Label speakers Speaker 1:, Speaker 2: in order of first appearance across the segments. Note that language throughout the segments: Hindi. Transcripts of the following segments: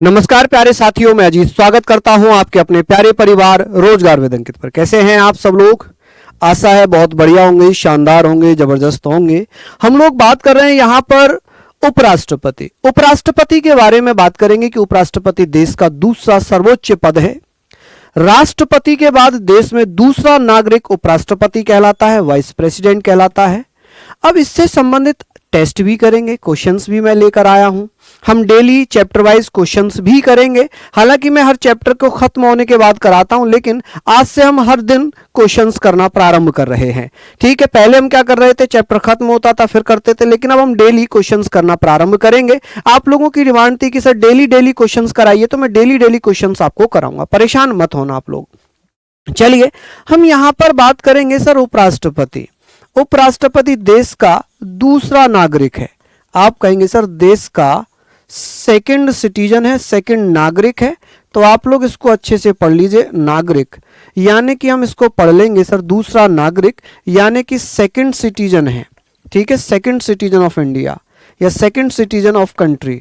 Speaker 1: नमस्कार प्यारे साथियों, मैं अजीत स्वागत करता हूं आपके अपने प्यारे परिवार रोजगार विद अंकित पर। कैसे हैं आप सब लोग? आशा है बहुत बढ़िया होंगे, शानदार होंगे, जबरदस्त होंगे। हम लोग बात कर रहे हैं यहां पर उपराष्ट्रपति के बारे में बात करेंगे कि उपराष्ट्रपति देश का दूसरा सर्वोच्च पद है। राष्ट्रपति के बाद देश में दूसरा नागरिक उपराष्ट्रपति कहलाता है, वाइस प्रेसिडेंट कहलाता है। अब इससे संबंधित टेस्ट भी करेंगे, क्वेश्चंस भी मैं लेकर आया हूं। हम डेली चैप्टर वाइज क्वेश्चंस भी करेंगे। हालांकि मैं हर चैप्टर को खत्म होने के बाद कराता हूं, लेकिन आज से हम हर दिन क्वेश्चंस करना प्रारंभ कर रहे हैं। ठीक है, पहले हम क्या कर रहे थे, चैप्टर खत्म होता था फिर करते थे, लेकिन अब हम डेली क्वेश्चंस करना प्रारंभ करेंगे। आप लोगों की डिमांड थी कि सर डेली क्वेश्चंस कराइए, तो मैं डेली क्वेश्चंस आपको कराऊंगा, परेशान मत होना आप लोग। चलिए, हम यहां पर बात करेंगे सर उपराष्ट्रपति। उपराष्ट्रपति देश का दूसरा नागरिक है। आप कहेंगे सर देश का सेकंड सिटीजन है, सेकंड नागरिक है, तो आप लोग इसको अच्छे से पढ़ लीजिए। नागरिक यानी कि हम इसको पढ़ लेंगे सर दूसरा नागरिक यानी कि सेकंड सिटीजन है। ठीक है, सेकंड सिटीजन ऑफ इंडिया या second citizen of country,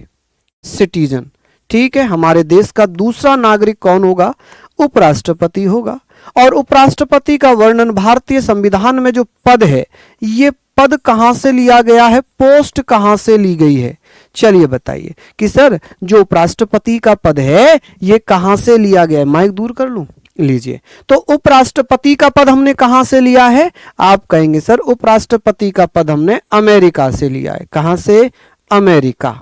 Speaker 1: citizen. ठीक है, हमारे देश का दूसरा नागरिक कौन होगा? उपराष्ट्रपति होगा। और उपराष्ट्रपति का वर्णन भारतीय संविधान में जो पद है, ये पद कहां से लिया गया है, पोस्ट कहां से ली गई है? चलिए बताइए कि सर जो उपराष्ट्रपति का पद है ये कहां से लिया गया है। माइक दूर कर लूं, लीजिए। तो उपराष्ट्रपति का पद हमने कहां से लिया है? आप कहेंगे सर उपराष्ट्रपति का पद हमने अमेरिका से लिया है। कहां से? अमेरिका।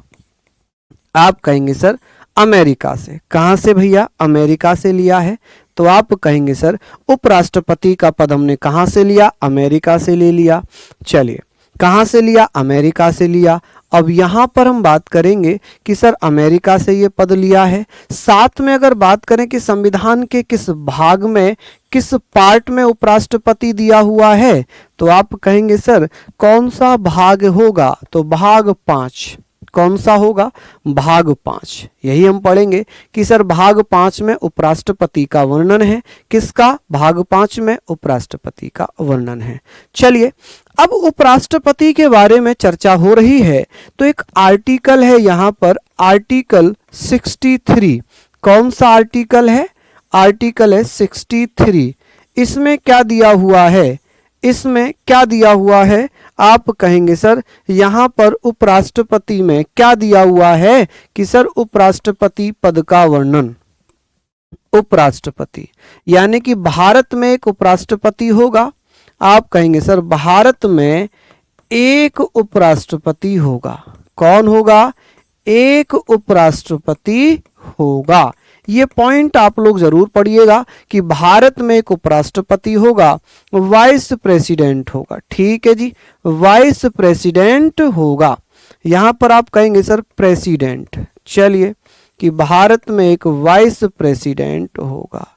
Speaker 1: आप कहेंगे सर अमेरिका से। कहां से भैया? अमेरिका से लिया है। तो आप कहेंगे सर उपराष्ट्रपति का पद हमने कहां से लिया? अमेरिका से ले लिया। चलिए, कहां से लिया? अमेरिका से लिया। अब यहां पर हम बात करेंगे कि सर अमेरिका से ये पद लिया है। साथ में अगर बात करें कि संविधान के किस भाग में, किस पार्ट में उपराष्ट्रपति दिया हुआ है, तो आप कहेंगे सर कौन सा भाग होगा? तो भाग 5। कौन सा होगा? भाग 5। यही हम पढ़ेंगे कि सर भाग 5 में उपराष्ट्रपति का वर्णन है। किसका? भाग 5 में उपराष्ट्रपति का वर्णन है। चलिए, अब उपराष्ट्रपति के बारे में चर्चा हो रही है तो एक आर्टिकल है यहां पर, आर्टिकल 63। कौन सा आर्टिकल है? आर्टिकल है 63। इसमें क्या दिया हुआ है? इसमें क्या दिया हुआ है? आप कहेंगे सर यहां पर उपराष्ट्रपति में क्या दिया हुआ है कि सर उपराष्ट्रपति पद का वर्णन। उपराष्ट्रपति यानी कि भारत में एक उपराष्ट्रपति होगा। आप कहेंगे सर भारत में एक उपराष्ट्रपति होगा। कौन होगा? एक उपराष्ट्रपति होगा। ये पॉइंट आप लोग जरूर पढ़िएगा कि भारत में एक उपराष्ट्रपति होगा, वाइस प्रेसिडेंट होगा। ठीक है जी, वाइस प्रेसिडेंट होगा। यहां पर आप कहेंगे सर प्रेसिडेंट। चलिए, कि भारत में एक वाइस प्रेसिडेंट होगा।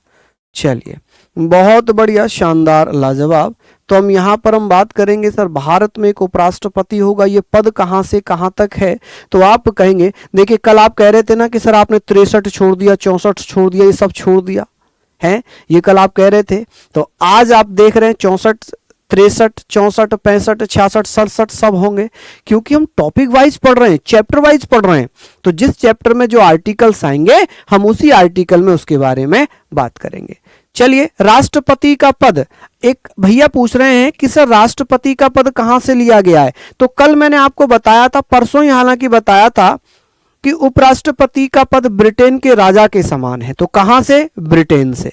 Speaker 1: चलिए, बहुत बढ़िया, शानदार, लाजवाब। तो हम यहां पर हम बात करेंगे सर भारत में एक उपराष्ट्रपति होगा। ये पद कहां से कहां तक है? तो आप कहेंगे, देखिए कल आप कह रहे थे ना कि सर आपने 63 छोड़ दिया, 64 छोड़ दिया, ये सब छोड़ दिया है, ये कल आप कह रहे थे। तो आज आप देख रहे हैं 64, 63, 64, 65, 66, 67 सब होंगे, क्योंकि हम टॉपिक वाइज पढ़ रहे हैं, चैप्टर वाइज पढ़ रहे हैं। तो जिस चैप्टर में जो आर्टिकल्स आएंगे हम उसी आर्टिकल में उसके बारे में बात करेंगे। चलिए, राष्ट्रपति का पद, एक भैया पूछ रहे हैं कि सर राष्ट्रपति का पद कहां से लिया गया है? तो कल मैंने आपको बताया था, परसों ही हालांकि बताया था कि उपराष्ट्रपति का पद ब्रिटेन के राजा के समान है। तो कहां से? ब्रिटेन से।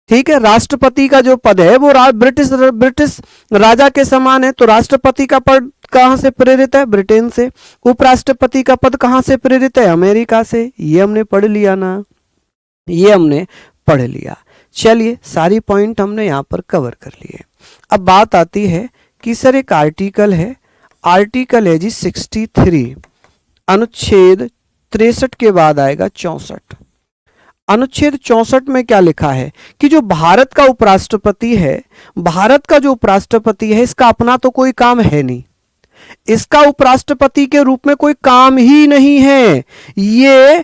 Speaker 1: ठीक है, राष्ट्रपति का जो पद है वो ब्रिटिश राजा के समान है। तो राष्ट्रपति का पद कहां से प्रेरित है? ब्रिटेन से। उपराष्ट्रपति का पद कहां से प्रेरित है? अमेरिका से। ये हमने पढ़ लिया ना, ये हमने पढ़ लिया। चलिए, सारी पॉइंट हमने यहां पर कवर कर लिए। अब बात आती है कि सर एक आर्टिकल है, आर्टिकल है जी 63, अनुच्छेद 63 के बाद आएगा 64। अनुच्छेद 64 में क्या लिखा है कि जो भारत का उपराष्ट्रपति है, भारत का जो उपराष्ट्रपति है, इसका अपना तो कोई काम है नहीं, इसका उपराष्ट्रपति के रूप में कोई काम ही नहीं है। ये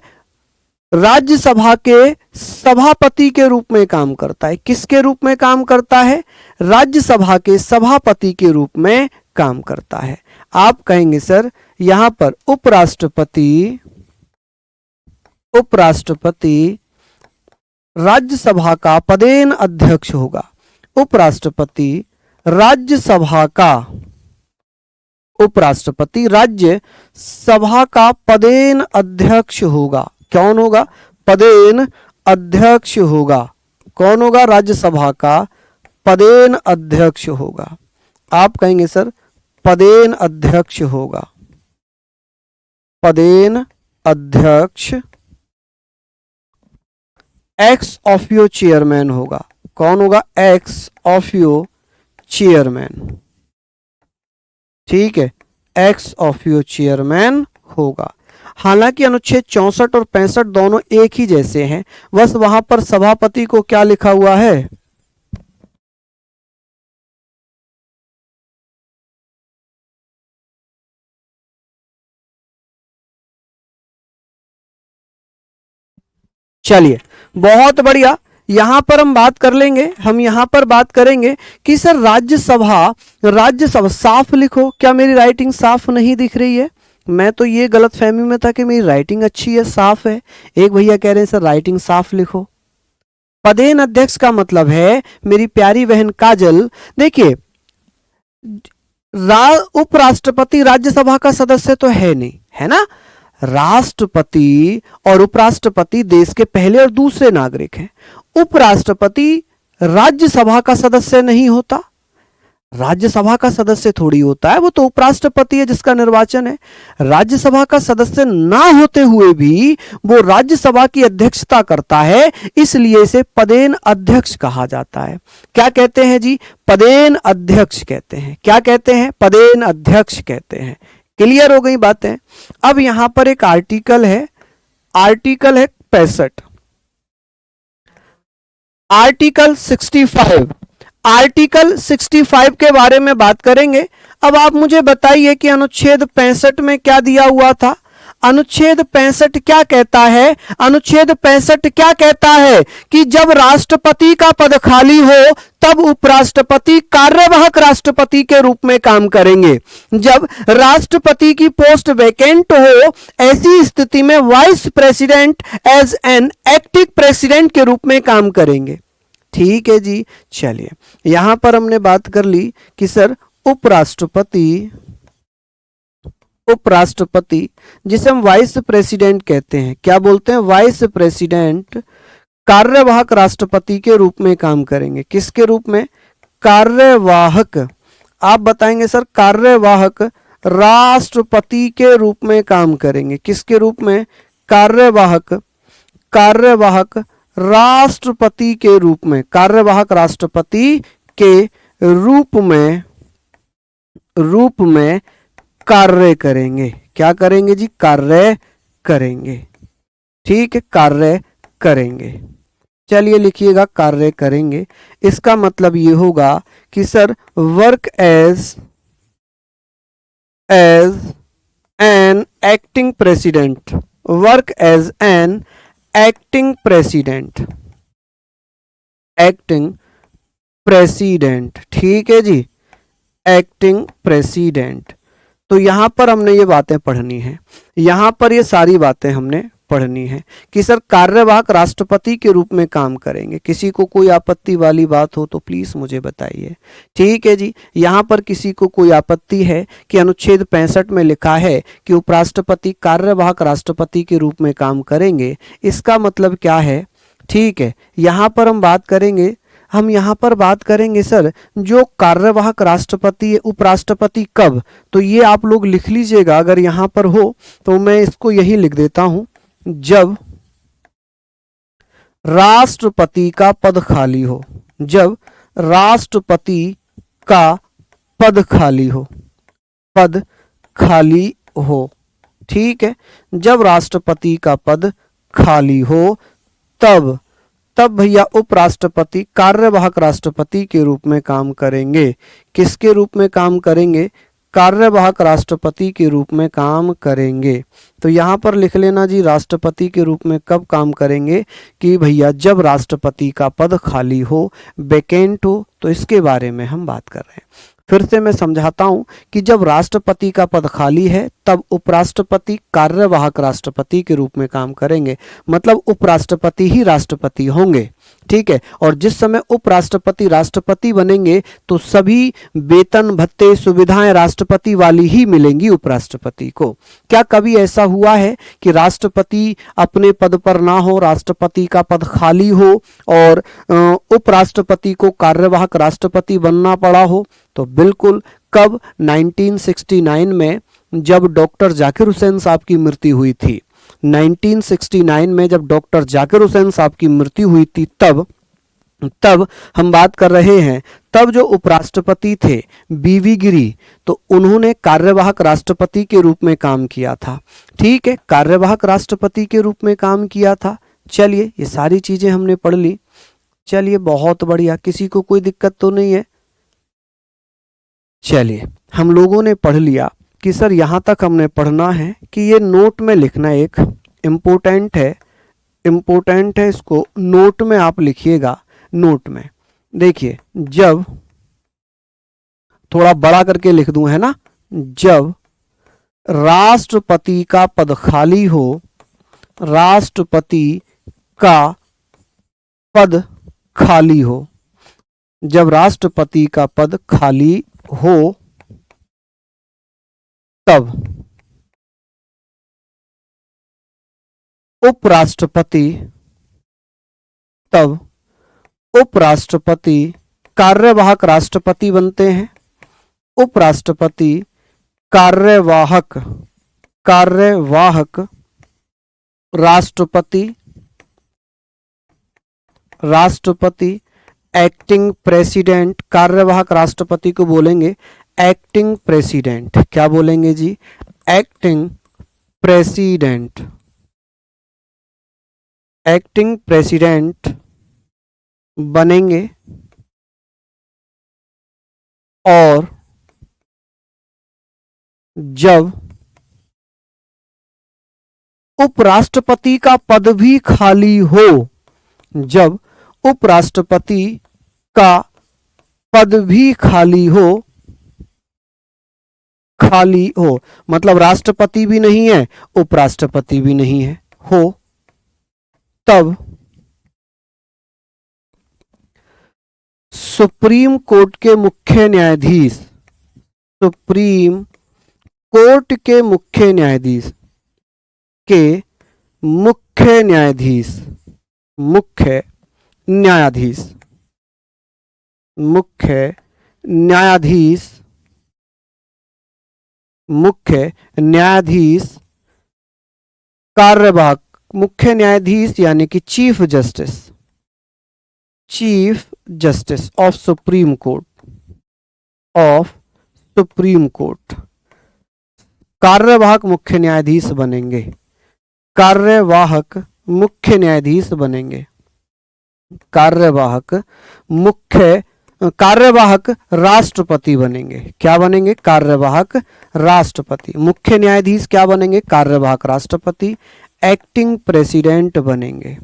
Speaker 1: राज्यसभा के सभापति के रूप में काम करता है। किसके रूप में काम करता है? राज्यसभा के सभापति के रूप में काम करता है। आप कहेंगे सर यहां पर उपराष्ट्रपति उपराष्ट्रपति राज्यसभा का पदेन अध्यक्ष होगा। उपराष्ट्रपति राज्यसभा का, उपराष्ट्रपति राज्यसभा का पदेन अध्यक्ष होगा। कौन होगा? पदेन अध्यक्ष होगा। कौन होगा? राज्यसभा का पदेन अध्यक्ष होगा। आप कहेंगे सर पदेन अध्यक्ष होगा। पदेन अध्यक्ष एक्स ऑफियो चेयरमैन होगा। कौन होगा? Ex officio chairman. ठीक है, एक्स ऑफियो चेयरमैन होगा। हालांकि अनुच्छेद 64 और 65 दोनों एक ही जैसे हैं, बस वहां पर सभापति को क्या लिखा हुआ है? चलिए बहुत बढ़िया, यहां पर हम बात कर लेंगे, हम यहां पर बात करेंगे कि सर राज्यसभा साफ लिखो। क्या मेरी राइटिंग साफ नहीं दिख रही है? मैं तो ये गलत फहमी में था कि मेरी राइटिंग अच्छी है, साफ है। एक भैया कह रहे हैं सर राइटिंग साफ लिखो। पदेन अध्यक्ष का मतलब है मेरी प्यारी बहन काजल, देखिए उपराष्ट्रपति राज्यसभा का सदस्य तो है नहीं, है ना। राष्ट्रपति और उपराष्ट्रपति देश के पहले और दूसरे नागरिक हैं। उपराष्ट्रपति राज्यसभा का सदस्य नहीं होता, राज्यसभा का सदस्य थोड़ी होता है, वो तो उपराष्ट्रपति है जिसका निर्वाचन है। राज्यसभा का सदस्य ना होते हुए भी वो राज्यसभा की अध्यक्षता करता है, इसलिए इसे पदेन अध्यक्ष कहा जाता है। क्या कहते हैं जी? पदेन अध्यक्ष कहते हैं। क्या कहते हैं? पदेन अध्यक्ष कहते हैं। क्लियर हो गई बातें? अब यहां पर एक आर्टिकल है 65, आर्टिकल 65, आर्टिकल 65 के बारे में बात करेंगे। अब आप मुझे बताइए कि अनुच्छेद 65 में क्या दिया हुआ था। अनुच्छेद 65 क्या कहता है? अनुच्छेद 65 क्या कहता है कि जब राष्ट्रपति का पद खाली हो तब उपराष्ट्रपति कार्यवाहक राष्ट्रपति के रूप में काम करेंगे। जब राष्ट्रपति की पोस्ट वैकेंट हो, ऐसी स्थिति में vice president as an acting president के रूप में काम करेंगे। ठीक है जी। चलिए यहां पर हमने बात कर ली कि सर उपराष्ट्रपति जिसे हम वाइस प्रेसिडेंट कहते हैं, क्या बोलते हैं? वाइस प्रेसिडेंट कार्यवाहक राष्ट्रपति के रूप में काम करेंगे। किसके रूप में? कार्यवाहक। आप बताएंगे सर कार्यवाहक राष्ट्रपति के रूप में काम करेंगे। किसके रूप में? कार्यवाहक राष्ट्रपति के रूप में, कार्यवाहक राष्ट्रपति के रूप में कार्य करेंगे। क्या करेंगे जी? कार्य करेंगे। ठीक है, कार्य करेंगे। चलिए लिखिएगा कार्य करेंगे। इसका मतलब ये होगा कि sir work as an acting president, work as an acting president, acting president. ठीक है जी, एक्टिंग प्रेसिडेंट। तो यहां पर हमने ये बातें पढ़नी है, यहां पर ये सारी बातें हमने पढ़नी है कि सर कार्यवाहक राष्ट्रपति के रूप में काम करेंगे। किसी को कोई आपत्ति वाली बात हो तो प्लीज मुझे बताइए। ठीक है जी। यहां पर किसी को कोई आपत्ति है कि अनुच्छेद 65 में लिखा है कि उपराष्ट्रपति कार्यवाहक राष्ट्रपति के रूप में काम करेंगे, इसका मतलब क्या है? ठीक है, यहां पर हम बात करेंगे, हम यहाँ पर बात करेंगे सर जो कार्यवाहक राष्ट्रपति है, उपराष्ट्रपति कब, तो ये आप लोग लिख लीजिएगा। अगर यहाँ पर हो तो मैं इसको यही लिख देता हूं, जब राष्ट्रपति का पद खाली हो, जब राष्ट्रपति का पद खाली हो, पद खाली हो। ठीक है, जब राष्ट्रपति का पद खाली हो तब भैया उपराष्ट्रपति कार्यवाहक राष्ट्रपति के रूप में काम करेंगे। किसके रूप में काम करेंगे? कार्यवाहक राष्ट्रपति के रूप में काम करेंगे। तो यहां पर लिख लेना जी राष्ट्रपति के रूप में कब काम करेंगे कि भैया जब राष्ट्रपति का पद खाली हो, वैकेंट हो, तो इसके बारे में हम बात कर रहे हैं। फिर से मैं समझाता हूं कि जब राष्ट्रपति का पद खाली है तब उपराष्ट्रपति कार्यवाहक राष्ट्रपति के रूप में काम करेंगे, मतलब उपराष्ट्रपति ही राष्ट्रपति होंगे। ठीक है, और जिस समय उपराष्ट्रपति राष्ट्रपति बनेंगे तो सभी वेतन भत्ते सुविधाएं राष्ट्रपति वाली ही मिलेंगी उपराष्ट्रपति को। क्या कभी ऐसा हुआ है कि राष्ट्रपति अपने पद पर ना हो, राष्ट्रपति का पद खाली हो और उपराष्ट्रपति को कार्यवाहक राष्ट्रपति बनना पड़ा हो? तो बिल्कुल, कब? 1969 में, जब डॉक्टर जाकिर हुसैन साहब की मृत्यु हुई थी। 1969 में जब डॉक्टर जाकिर हुसैन साहब की मृत्यु हुई थी तब हम बात कर रहे हैं, तब जो उपराष्ट्रपति थे बीवी गिरी, तो उन्होंने कार्यवाहक राष्ट्रपति के रूप में काम किया था। ठीक है, कार्यवाहक राष्ट्रपति के रूप में काम किया था। चलिए, ये सारी चीजें हमने पढ़ ली। चलिए, बहुत बढ़िया, किसी को कोई दिक्कत तो नहीं है? चलिए, हम लोगों ने पढ़ लिया कि सर यहाँ तक हमने पढ़ना है कि ये नोट में लिखना एक इम्पोर्टेंट है, इसको नोट में आप लिखिएगा। नोट में देखिए, जब थोड़ा बड़ा करके लिख दूं, है ना, जब राष्ट्रपति का पद खाली हो, राष्ट्रपति का पद खाली हो, जब राष्ट्रपति का पद खाली हो तब उपराष्ट्रपति कार्यवाहक राष्ट्रपति बनते हैं। उपराष्ट्रपति कार्यवाहक राष्ट्रपति एक्टिंग प्रेसिडेंट, कार्यवाहक राष्ट्रपति को बोलेंगे एक्टिंग प्रेसिडेंट। क्या बोलेंगे जी? एक्टिंग प्रेसिडेंट बनेंगे। और जब उपराष्ट्रपति का पद भी खाली हो, जब उपराष्ट्रपति का पद भी खाली हो, मतलब राष्ट्रपति भी नहीं है, उपराष्ट्रपति भी नहीं है, हो, तब सुप्रीम कोर्ट के मुख्य न्यायाधीश, सुप्रीम कोर्ट के मुख्य न्यायाधीश कार्यवाहक, मुख्य न्यायाधीश यानी कि chief justice of supreme court, कार्यवाहक मुख्य न्यायाधीश बनेंगे। कार्यवाहक राष्ट्रपति बनेंगे। क्या बनेंगे? कार्यवाहक राष्ट्रपति। मुख्य न्यायाधीश क्या बनेंगे? कार्यवाहक राष्ट्रपति। एक्टिंग प्रेसिडेंट बनेंगे।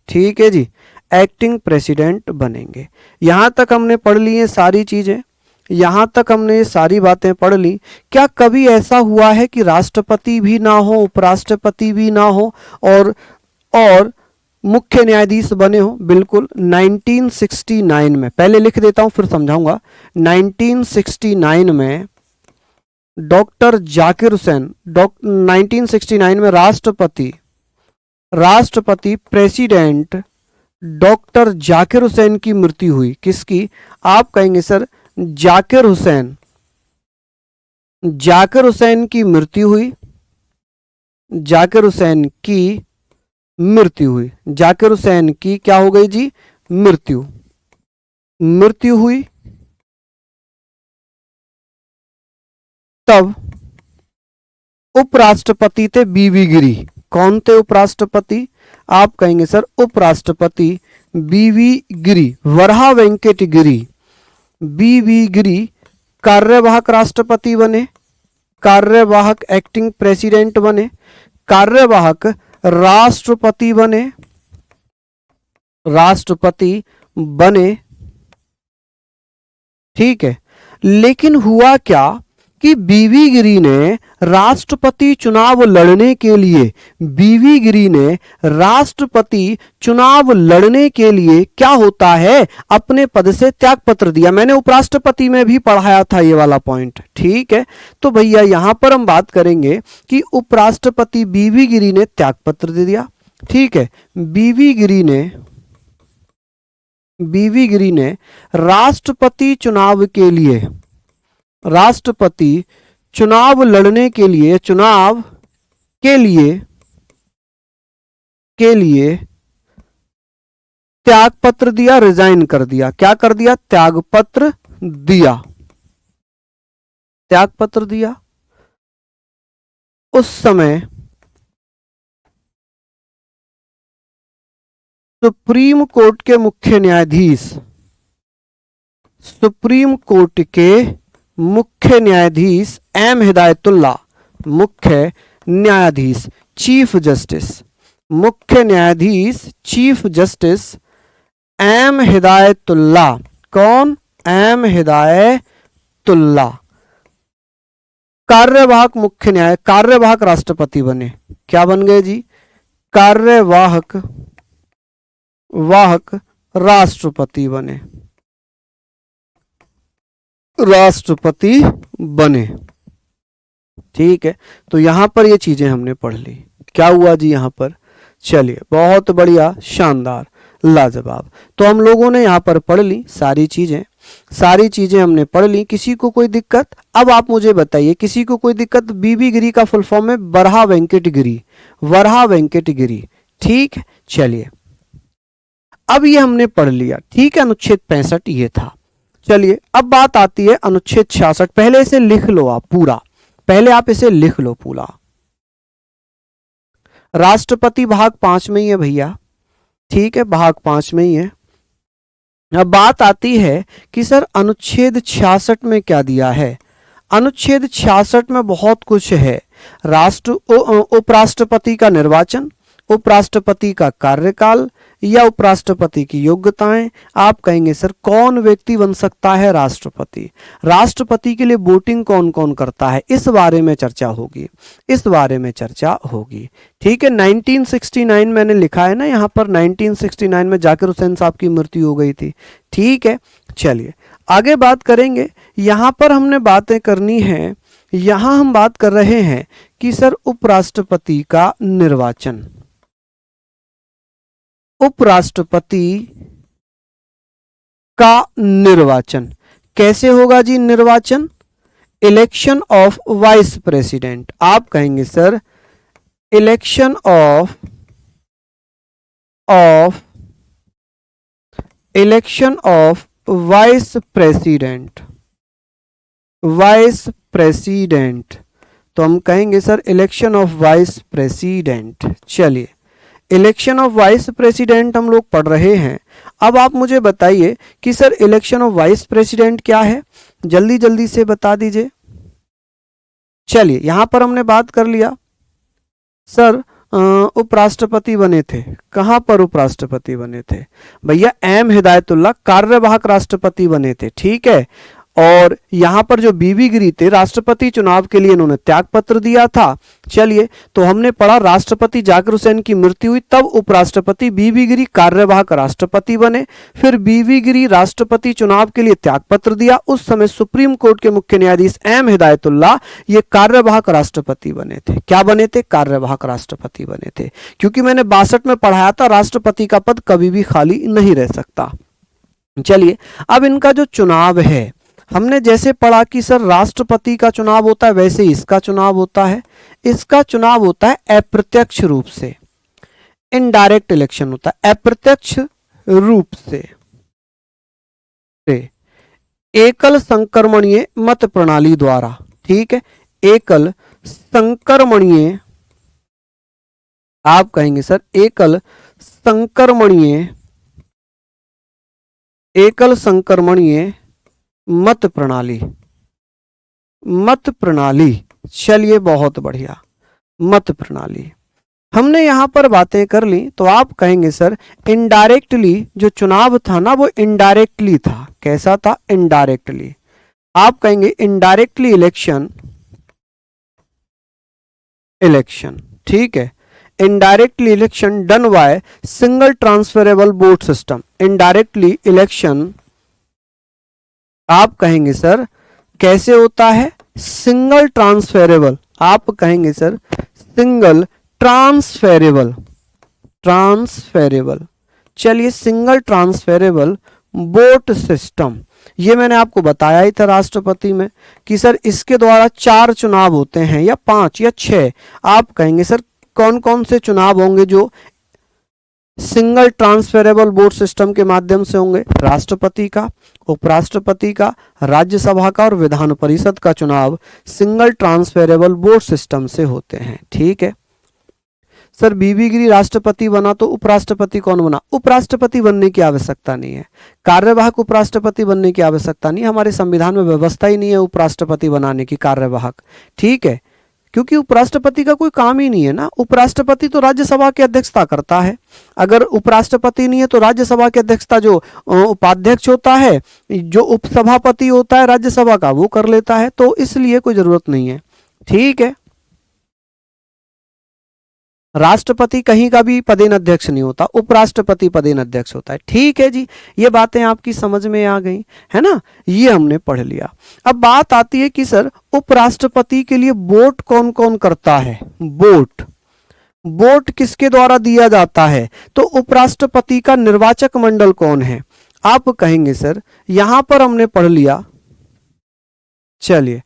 Speaker 1: ठीक है जी, एक्टिंग प्रेसिडेंट बनेंगे। यहां तक हमने पढ़ ली है सारी चीजें, यहां तक हमने ये सारी बातें पढ़ ली। क्या कभी ऐसा हुआ है कि राष्ट्रपति भी ना हो, उपराष्ट्रपति भी ना हो और मुख्य न्यायाधीश बने हो? बिल्कुल, 1969 में, पहले लिख देता हूं फिर समझाऊंगा। 1969 में डॉक्टर जाकिर हुसैन, 1969 में राष्ट्रपति प्रेसिडेंट डॉक्टर जाकिर हुसैन की मृत्यु हुई। किसकी? आप कहेंगे सर जाकिर हुसैन की मृत्यु हुई। जाकिर हुसैन की क्या हो गई जी? मृत्यु हुई। तब उपराष्ट्रपति थे बीवी गिरी। कौन थे उपराष्ट्रपति? आप कहेंगे सर उपराष्ट्रपति बीवी गिरी, वरहा वेंकट गिरी। बीवी गिरी कार्यवाहक राष्ट्रपति बने, कार्यवाहक एक्टिंग प्रेसिडेंट बने, कार्यवाहक राष्ट्रपति बने, ठीक है। लेकिन हुआ क्या कि बीवी गिरी ने राष्ट्रपति चुनाव लड़ने के लिए क्या होता है, अपने पद से त्यागपत्र दिया। मैंने उपराष्ट्रपति में भी पढ़ाया था ये वाला पॉइंट, ठीक है। तो भैया यहां पर हम बात करेंगे कि उपराष्ट्रपति बीवी गिरी ने त्यागपत्र दे दिया, ठीक है। बीवी गिरी ने राष्ट्रपति चुनाव लड़ने के लिए त्यागपत्र दिया, रिजाइन कर दिया। क्या कर दिया? त्यागपत्र दिया। उस समय सुप्रीम कोर्ट के मुख्य न्यायाधीश M Hidayatullah, chief justice M Hidayatullah, कौन? एम हिदायतुल्लाह कार्यवाहक राष्ट्रपति बने। क्या बन गए जी? कार्यवाहक राष्ट्रपति बने, ठीक है। तो यहां पर ये चीजें हमने पढ़ ली। क्या हुआ जी यहां पर? चलिए, बहुत बढ़िया, शानदार, लाजवाब। तो हम लोगों ने यहां पर पढ़ ली सारी चीजें हमने पढ़ ली। किसी को कोई दिक्कत? अब आप मुझे बताइए, किसी को कोई दिक्कत? बीबी गिरी का फुल फॉर्म है वराहा वेंकट गिरी, ठीक है। चलिए, अब ये हमने पढ़ लिया, ठीक है। अनुच्छेद 65 ये था। चलिए, अब बात आती है अनुच्छेद 66। पहले इसे लिख लो आप पूरा, पूरा। राष्ट्रपति भाग 5 में ही है भैया, ठीक है, भाग 5 में ही है। अब बात आती है कि सर अनुच्छेद 66 में क्या दिया है? अनुच्छेद 66 में बहुत कुछ है। उपराष्ट्रपति का निर्वाचन, उपराष्ट्रपति का कार्यकाल या उपराष्ट्रपति की योग्यताएं। आप कहेंगे सर कौन व्यक्ति बन सकता है राष्ट्रपति के लिए वोटिंग कौन कौन करता है? इस बारे में चर्चा होगी, ठीक है। 1969 मैंने लिखा है ना यहाँ पर, 1969 में जाकिर हुसैन साहब की मृत्यु हो गई थी, ठीक है। चलिए आगे बात करेंगे। यहां पर हमने बातें करनी है, यहां हम बात कर रहे हैं कि सर उपराष्ट्रपति का निर्वाचन, कैसे होगा जी निर्वाचन? Election of vice president. आप कहेंगे sir election of vice president, तो हम कहेंगे sir election of vice president. चलिए, इलेक्शन ऑफ वाइस प्रेसिडेंट हम लोग पढ़ रहे हैं। अब आप मुझे बताइए कि sir election of vice president क्या है, जल्दी जल्दी से बता दीजिए। चलिए, यहां पर हमने बात कर लिया सर उपराष्ट्रपति बने थे। कहां पर उपराष्ट्रपति बने थे भैया? एम हिदायतुल्लाह कार्यवाहक राष्ट्रपति बने थे, ठीक है। और यहां पर जो बीबी गिरी थे, राष्ट्रपति चुनाव के लिए इन्होंने त्यागपत्र दिया था। चलिए, तो हमने पढ़ा राष्ट्रपति जाकिर हुसैन की मृत्यु हुई, तब उपराष्ट्रपति बीबी गिरी कार्यवाहक राष्ट्रपति बने। फिर बीबी गिरी राष्ट्रपति चुनाव के लिए त्यागपत्र दिया। उस समय सुप्रीम कोर्ट के मुख्य न्यायाधीश एम हिदायतुल्लाह ये कार्यवाहक राष्ट्रपति बने थे। क्या बने थे? कार्यवाहक राष्ट्रपति बने थे। क्योंकि मैंने 62 में पढ़ाया था राष्ट्रपति का पद कभी भी खाली नहीं रह सकता। चलिए, अब इनका जो चुनाव है, हमने जैसे पढ़ा कि सर राष्ट्रपति का चुनाव होता है, वैसे इसका चुनाव होता है। इसका चुनाव होता है अप्रत्यक्ष रूप से, इनडायरेक्ट इलेक्शन होता है। अप्रत्यक्ष रूप से एकल संक्रमणीय मत प्रणाली द्वारा, ठीक है। एकल संक्रमणीय, आप कहेंगे सर एकल संक्रमणीय मत प्रणाली। चलिए, बहुत बढ़िया, मत प्रणाली। हमने यहां पर बातें कर ली, तो आप कहेंगे सर इनडायरेक्टली जो चुनाव था ना वो इनडायरेक्टली था। कैसा था? इनडायरेक्टली। आप कहेंगे इनडायरेक्टली इलेक्शन, ठीक है। Indirectly election done by single transferable vote system. Indirectly election आप कहेंगे सर कैसे होता है? Single transferable. आप कहेंगे सर सिंगल ट्रांसफेरेबल, चलिए सिंगल ट्रांसफेरेबल वोट सिस्टम, ये मैंने आपको बताया ही था राष्ट्रपति में कि सर इसके द्वारा 4 चुनाव होते हैं या 5 या 6। आप कहेंगे सर कौन कौन से चुनाव होंगे जो सिंगल ट्रांसफेरेबल वोट सिस्टम के माध्यम से होंगे? राष्ट्रपति का, उपराष्ट्रपति का, राज्यसभा का और विधान परिषद का चुनाव सिंगल ट्रांसफेरेबल वोट सिस्टम से होते हैं। ठीक है सर, बीबी गिरी राष्ट्रपति बना तो उपराष्ट्रपति कौन बना? उपराष्ट्रपति बनने की आवश्यकता नहीं है, कार्यवाहक उपराष्ट्रपति बनने की आवश्यकता नहीं। हमारे संविधान में व्यवस्था ही नहीं है उपराष्ट्रपति बनाने की, कार्यवाहक। ठीक है, क्योंकि उपराष्ट्रपति का कोई काम ही नहीं है ना। उपराष्ट्रपति तो राज्यसभा की अध्यक्षता करता है, अगर उपराष्ट्रपति नहीं है तो राज्यसभा की अध्यक्षता जो उपाध्यक्ष होता है, जो उपसभापति होता है राज्यसभा का, वो कर लेता है, तो इसलिए कोई जरूरत नहीं है। ठीक है, राष्ट्रपति कहीं का भी पदेन अध्यक्ष नहीं होता, उपराष्ट्रपति पदेन अध्यक्ष होता है। ठीक है जी, ये बातें आपकी समझ में आ गई है ना, ये हमने पढ़ लिया। अब बात आती है कि सर उपराष्ट्रपति के लिए वोट कौन कौन करता है? वोट किसके द्वारा दिया जाता है? तो उपराष्ट्रपति का निर्वाचक मंडल कौन है? आप कहेंगे सर यहां पर हमने पढ़ लिया, चलिए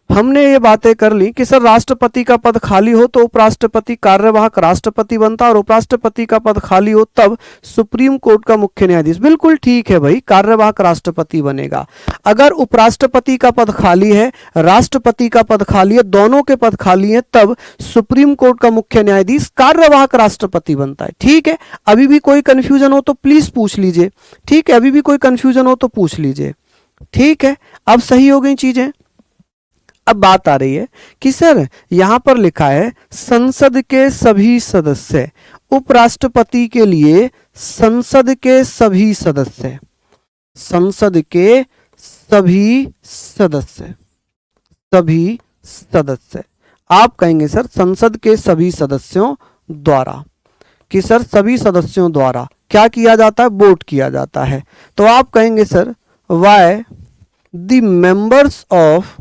Speaker 1: हमने ये बातें कर ली कि सर राष्ट्रपति का पद खाली हो तो उपराष्ट्रपति कार्यवाहक राष्ट्रपति बनता, और उपराष्ट्रपति का पद खाली हो तब सुप्रीम कोर्ट का मुख्य न्यायाधीश। बिल्कुल ठीक है भाई, कार्यवाहक राष्ट्रपति बनेगा। अगर उपराष्ट्रपति का पद खाली है, राष्ट्रपति का पद खाली है, दोनों के पद खाली है, तब सुप्रीम कोर्ट का मुख्य न्यायाधीश कार्यवाहक राष्ट्रपति बनता है। ठीक है, अभी भी कोई कंफ्यूजन हो तो प्लीज पूछ लीजिए। ठीक है, अभी भी कोई कंफ्यूजन हो तो पूछ लीजिए। ठीक है, अब सही हो गई चीजें। अब बात आ रही है कि सर यहां पर लिखा है संसद के सभी सदस्य, उपराष्ट्रपति के लिए संसद के सभी सदस्य, संसद के सभी सदस्य, आप कहेंगे सर संसद के सभी सदस्यों द्वारा, कि सर सभी सदस्यों द्वारा क्या किया जाता है? वोट किया जाता है। तो आप कहेंगे sir why the members of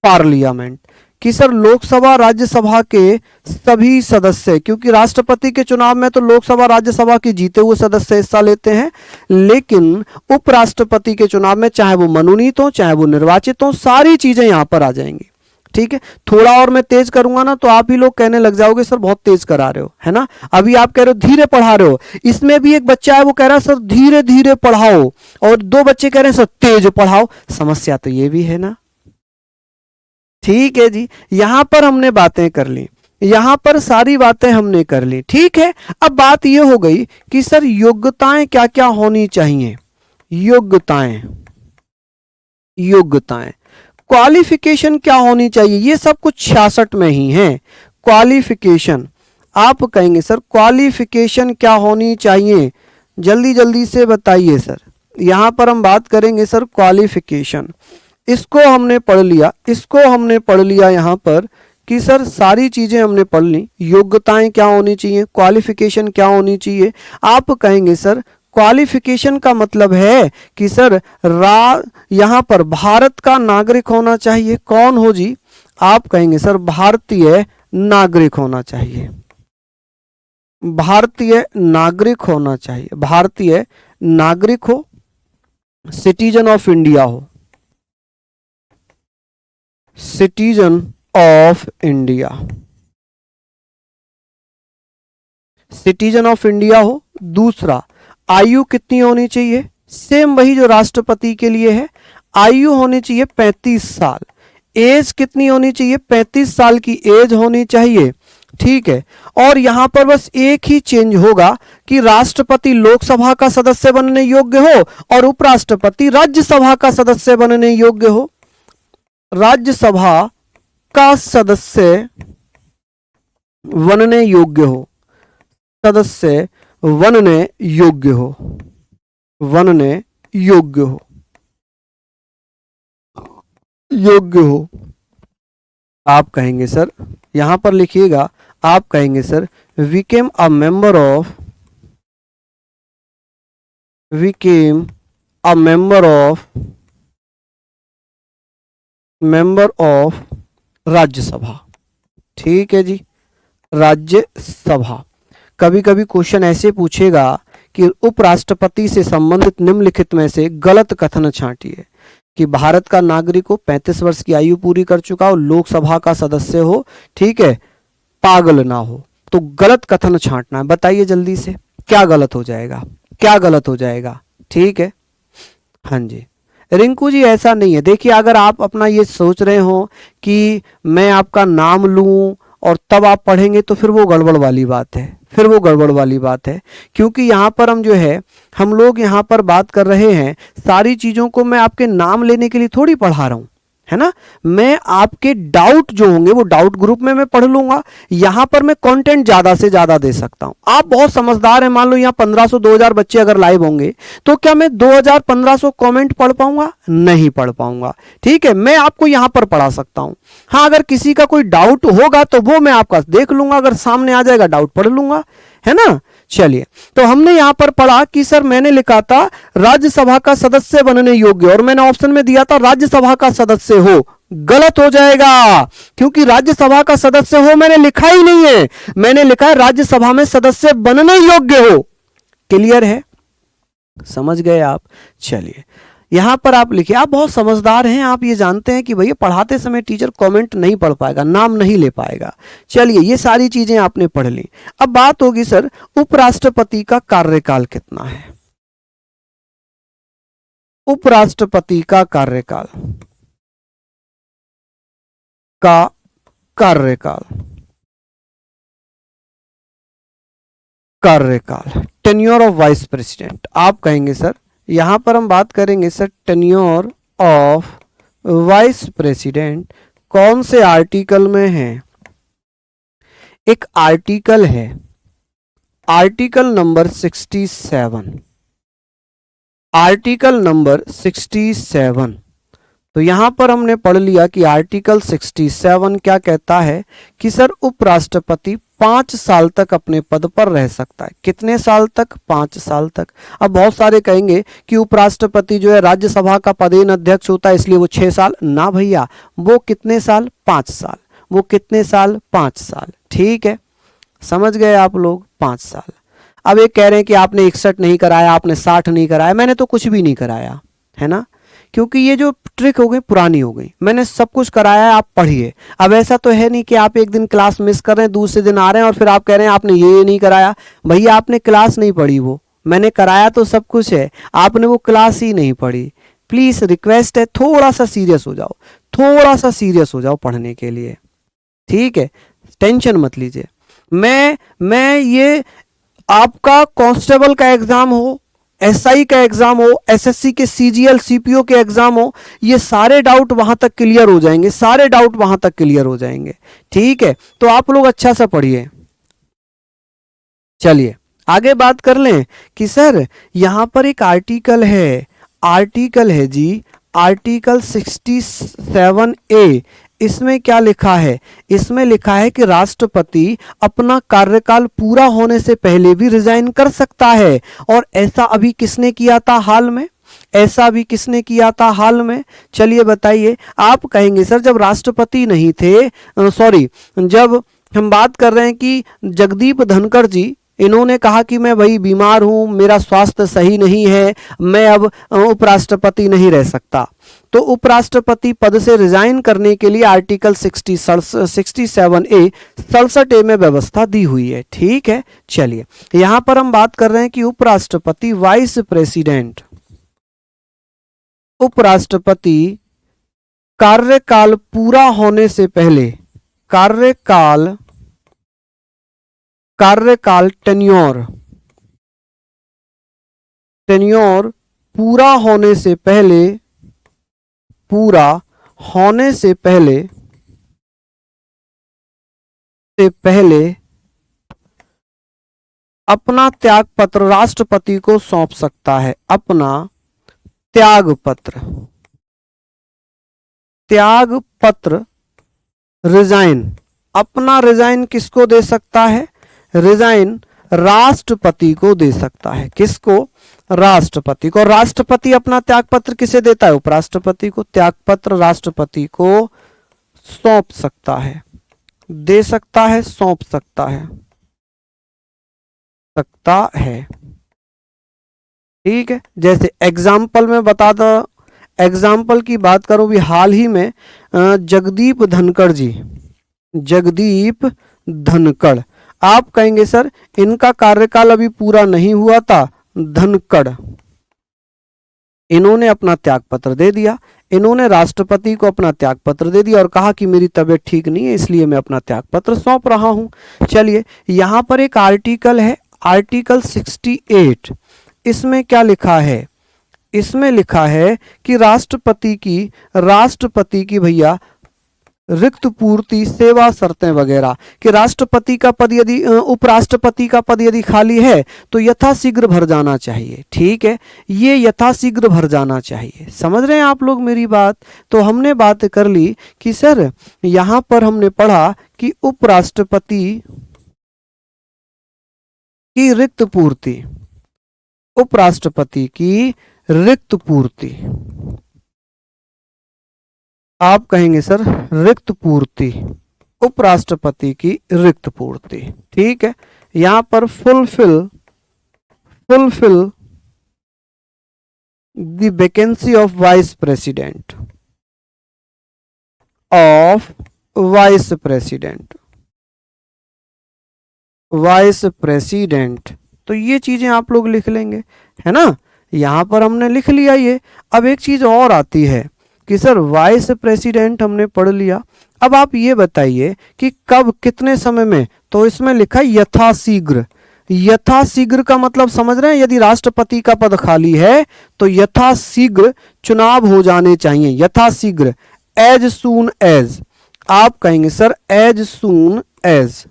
Speaker 1: parliament, कि सर लोकसभा राज्यसभा के सभी सदस्य, क्योंकि राष्ट्रपति के चुनाव में तो लोकसभा राज्यसभा के जीते हुए सदस्य हिस्सा लेते हैं, लेकिन उपराष्ट्रपति के चुनाव में चाहे वो मनोनीत हो चाहे वो निर्वाचित हो, सारी चीजें यहां पर आ जाएंगी। ठीक है, थोड़ा और मैं तेज करूंगा ना तो आप ही लोग कहने लग जाओगे सर बहुत तेज करा रहे हो, है ना। अभी आप कह रहे हो धीरे पढ़ा रहे हो, इसमें भी एक बच्चा है वो कह रहा है सर धीरे धीरे पढ़ाओ, और 2 बच्चे कह रहे हैं सर तेज पढ़ाओ। समस्या तो ये भी है ना। ठीक है जी, यहां पर हमने बातें कर ली, यहां पर सारी बातें हमने कर ली। ठीक है, अब बात यह हो गई कि सर योग्यताएं क्या क्या होनी चाहिए? योग्यताएं क्वालिफिकेशन क्या होनी चाहिए? ये सब कुछ 66 में ही है। क्वालिफिकेशन, आप कहेंगे सर क्वालिफिकेशन क्या होनी चाहिए? जल्दी जल्दी से बताइए सर। यहां पर हम बात करेंगे सर क्वालिफिकेशन, इसको हमने पढ़ लिया यहां पर कि सर सारी चीजें हमने पढ़ ली। योग्यताएं क्या होनी चाहिए, क्वालिफिकेशन क्या होनी चाहिए। आप कहेंगे सर क्वालिफिकेशन का मतलब है कि सर यहां पर भारत का नागरिक होना चाहिए। कौन हो जी? आप कहेंगे सर भारतीय नागरिक होना चाहिए, भारतीय नागरिक होना चाहिए, भारतीय नागरिक हो, सिटीजन ऑफ इंडिया हो, citizen of India, citizen of India हो। दूसरा, आयु कितनी होनी चाहिए? सेम वही जो राष्ट्रपति के लिए है, आयु होनी चाहिए 35 साल। एज कितनी होनी चाहिए? 35 साल की एज होनी चाहिए। ठीक है, और यहां पर बस एक ही चेंज होगा कि राष्ट्रपति लोकसभा का सदस्य बनने योग्य हो और उपराष्ट्रपति राज्यसभा का सदस्य बनने योग्य हो। राज्यसभा का सदस्य बनने योग्य हो, सदस्य बनने योग्य हो, बनने योग्य हो, योग्य हो। आप कहेंगे सर, यहां पर लिखिएगा, आप कहेंगे sir became a member of, became a member of, member of Rajya Sabha. ठीक है जी, राज्यसभा। कभी कभी क्वेश्चन ऐसे पूछेगा कि उपराष्ट्रपति से संबंधित निम्नलिखित में से गलत कथन छांटिए, कि भारत का नागरिक हो, 35 वर्ष की आयु पूरी कर चुका हो, लोकसभा का सदस्य हो, ठीक है, पागल ना हो। तो गलत कथन छांटना है, बताइए जल्दी से क्या गलत हो जाएगा, क्या गलत हो जाएगा। ठीक है, हाँ जी रिंकू जी, ऐसा नहीं है। देखिए, अगर आप अपना ये सोच रहे हो कि मैं आपका नाम लूं और तब आप पढ़ेंगे तो फिर वो गड़बड़ वाली बात है, फिर वो गड़बड़ वाली बात है। क्योंकि यहाँ पर हम जो है, हम लोग यहाँ पर बात कर रहे हैं, सारी चीज़ों को मैं आपके नाम लेने के लिए थोड़ी पढ़ा रहा हूँ, है ना। मैं आपके डाउट जो होंगे वो डाउट ग्रुप में मैं पढ़ लूंगा। यहां पर मैं कंटेंट ज्यादा से ज्यादा दे सकता हूं। आप बहुत समझदार हैं, मान लो यहां 1500-2000 बच्चे अगर लाइव होंगे तो क्या मैं 2000-1500 कमेंट पढ़ पाऊंगा? नहीं पढ़ पाऊंगा। ठीक है, मैं आपको यहां पर पढ़ा सकता हूं। हाँ, अगर किसी का कोई डाउट होगा तो वो मैं आपका देख लूंगा, अगर सामने आ जाएगा डाउट पढ़ लूंगा, है ना। चलिए, तो हमने यहां पर पढ़ा कि सर मैंने लिखा था राज्यसभा का सदस्य बनने योग्य, और मैंने ऑप्शन में दिया था राज्यसभा का सदस्य हो। गलत हो जाएगा, क्योंकि राज्यसभा का सदस्य हो मैंने लिखा ही नहीं है, मैंने लिखा है राज्यसभा में सदस्य बनने योग्य हो। क्लियर है, समझ गए आप। चलिए, यहां पर आप लिखिए, आप बहुत समझदार हैं, आप ये जानते हैं कि भैया पढ़ाते समय टीचर कमेंट नहीं पढ़ पाएगा, नाम नहीं ले पाएगा। चलिए, ये सारी चीजें आपने पढ़ ली। अब बात होगी सर उपराष्ट्रपति का कार्यकाल कितना है। उपराष्ट्रपति का कार्यकाल, का कार्यकाल, कार्यकाल, टेन्योर ऑफ वाइस प्रेसिडेंट। आप कहेंगे सर, यहां पर हम बात करेंगे sir tenure of vice president कौन से आर्टिकल में है। एक आर्टिकल है, आर्टिकल नंबर 67, आर्टिकल नंबर 67। तो यहां पर हमने पढ़ लिया कि आर्टिकल 67 क्या कहता है कि सर उपराष्ट्रपति 5 साल तक अपने पद पर रह सकता है। कितने साल तक? 5 साल तक। अब बहुत सारे कहेंगे कि उपराष्ट्रपति जो है राज्यसभा का पदेन अध्यक्ष होता है इसलिए वो 6 साल। ना भैया, वो कितने साल? 5 साल। वो कितने साल? 5 साल। ठीक है, समझ गए आप लोग, 5 साल। अब एक कह रहे हैं कि आपने 61 नहीं कराया, आपने 60 नहीं कराया। मैंने तो कुछ भी नहीं कराया, है ना, क्योंकि ये जो ट्रिक हो गई पुरानी हो गई। मैंने सब कुछ कराया है, आप पढ़िए। अब ऐसा तो है नहीं कि आप एक दिन क्लास मिस कर रहे हैं, दूसरे दिन आ रहे हैं और फिर आप कह रहे हैं आपने ये नहीं कराया। भैया आपने क्लास नहीं पढ़ी, वो मैंने कराया तो सब कुछ है, आपने वो क्लास ही नहीं पढ़ी। प्लीज रिक्वेस्ट है, थोड़ा सा सीरियस हो जाओ, थोड़ा सा सीरियस हो जाओ पढ़ने के लिए। ठीक है, टेंशन मत लीजिए। मैं ये आपका कांस्टेबल का एग्जाम हो, एसआई का एग्जाम हो, एसएससी के सीजीएल सीपीओ के एग्जाम हो, ये सारे डाउट वहां तक क्लियर हो जाएंगे, सारे डाउट वहां तक क्लियर हो जाएंगे। ठीक है, तो आप लोग अच्छा सा पढ़िए। चलिए आगे बात कर लें कि सर यहां पर एक आर्टिकल है, आर्टिकल है जी, आर्टिकल 67A। इसमें क्या लिखा है? इसमें लिखा है कि राष्ट्रपति अपना कार्यकाल पूरा होने से पहले भी रिजाइन कर सकता है। और ऐसा अभी किसने किया था हाल में? ऐसा भी किसने किया था हाल में? चलिए बताइए। आप कहेंगे सर जब राष्ट्रपति नहीं थे, सॉरी, जब हम बात कर रहे हैं कि जगदीप धनखड़ जी, इन्होंने कहा कि मैं भाई बीमार हूं, मेरा स्वास्थ्य सही नहीं है, मैं अब उपराष्ट्रपति नहीं रह सकता, तो उपराष्ट्रपति पद से रिजाइन करने के लिए आर्टिकल 67A 67A में व्यवस्था दी हुई है। ठीक है, चलिए यहां पर हम बात कर रहे हैं कि उपराष्ट्रपति वाइस प्रेसिडेंट, उपराष्ट्रपति कार्यकाल पूरा होने से पहले, कार्यकाल टेन्योर पूरा होने से पहले, पूरा होने से पहले से पहले अपना त्याग पत्र राष्ट्रपति को सौंप सकता है। अपना त्याग पत्र रिजाइन, अपना रिजाइन किसको दे सकता है? रिजाइन राष्ट्रपति को दे सकता है। किसको? राष्ट्रपति को। राष्ट्रपति अपना त्याग पत्र किसे देता है? उपराष्ट्रपति को। त्याग पत्र राष्ट्रपति को सौंप सकता है, दे सकता है, सौंप सकता है, ठीक है। जैसे एग्जाम्पल में बता दो, एग्जाम्पल की बात करूं भी हाल ही में जगदीप धनखड़, आप कहेंगे सर इनका कार्यकाल अभी पूरा नहीं हुआ था। धनखड़ इन्होंने अपना त्याग पत्र दे दिया, इन्होंने राष्ट्रपति को अपना त्याग पत्र दे दिया और कहा कि मेरी तबीयत ठीक नहीं है इसलिए मैं अपना त्याग पत्र सौंप रहा हूं। चलिए यहां पर एक आर्टिकल है, आर्टिकल 68। इसमें क्या लिखा है? इसमें लिखा है कि राष्ट्रपति की भैया रिक्त पूर्ति, सेवा शर्तें वगैरह, कि राष्ट्रपति का पद यदि उपराष्ट्रपति का पद यदि खाली है तो यथाशीघ्र भर जाना चाहिए। ठीक है, ये यथाशीघ्र भर जाना चाहिए। समझ रहे हैं आप लोग मेरी बात? तो हमने बात कर ली कि सर यहां पर हमने पढ़ा कि उपराष्ट्रपति की रिक्त पूर्ति, उपराष्ट्रपति की रिक्त पूर्ति, आप कहेंगे सर रिक्त पूर्ति, उपराष्ट्रपति की रिक्त पूर्ति। ठीक है, यहां पर fulfil the vacancy of vice president, vice president. तो ये चीजें आप लोग लिख लेंगे, है ना। यहां पर हमने लिख लिया ये। अब एक चीज और आती है कि सर वाइस प्रेसिडेंट हमने पढ़ लिया, अब आप ये बताइए कि कब, कितने समय में। तो इसमें लिखा यथाशीघ्र। यथाशीघ्र का मतलब समझ रहे हैं? यदि राष्ट्रपति का पद खाली है तो यथाशीघ्र चुनाव हो जाने चाहिए। यथाशीघ्र, एज सून एज, आप कहेंगे सर एज सून एज,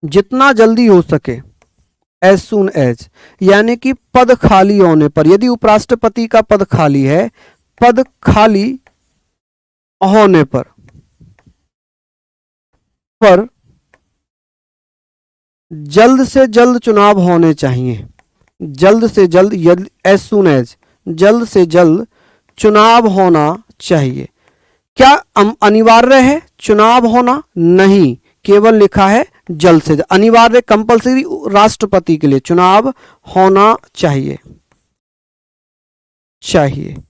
Speaker 1: जितना जल्दी हो सके, एज सून एज, यानी कि पद खाली होने पर। यदि उपराष्ट्रपति का पद खाली है, पद खाली होने पर जल्द से जल्द चुनाव होने चाहिए। जल्द से जल्द, एज सून एज, जल्द से जल्द चुनाव होना चाहिए। क्या अनिवार्य है चुनाव होना? नहीं, केवल लिखा है जल्द से जल्द। अनिवार्य, कंपलसरी राष्ट्रपति के लिए चुनाव होना चाहिए,